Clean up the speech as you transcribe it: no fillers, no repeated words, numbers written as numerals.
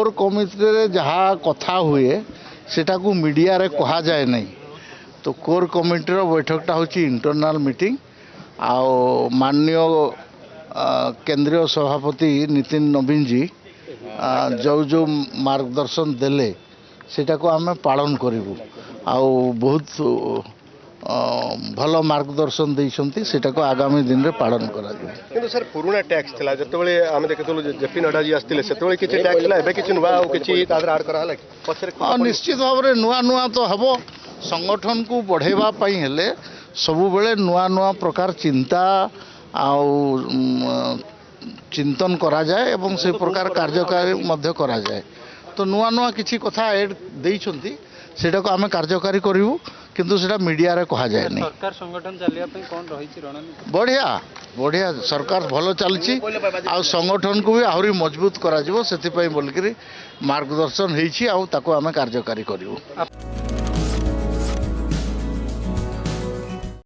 Core committee जहाँ कथा हुए सेटा को मीडिया रे कहा जाए नहीं। तो कोर कमिटी बैठकटा हूँ इंटरनल मीटिंग आओ माननीय केंद्रीय सभापति नितिन नवीन जी जो जो मार्गदर्शन देले सेटा को आम पालन करूँ आओ बहुत भल मार्गदर्शन देइछंती सेटा को आगामी दिन रे पालन करा किंतु सर पुराना टैक्स थिला जतबेले आमे देखतलु जेपी नड्डा जी आस्तिले सेतबेले किछि टैक्स थिला एबे किछि नुवा ओ किछि तादर ऐड करा हला पछरे निश्चित भाव रे नुआ नुआ तो हबो संगठन को बढ़ेवा पई हेले सबु बेले नुआ नुआ प्रकार चिंता आउ चिंतन करा जाए एवं से प्रकार कार्यकारी मध्य करा जाए। तो नुआ नुआ किछि कथा ऐड देइछंती सेटा को आमे कार्यकारी करिवु किंतु सेटा मीडिया रे कहा जाए नहीं। सरकार संगठन चलिया पे कोन रहिछि रणनीति बढ़िया बढ़िया सरकार भलो चलछि आ संगठन को भी आहुरी मजबूत करा जिवो सेति पई बोलकरी मार्गदर्शन हेछि आ ताको आमे कार्यकारी करिवु।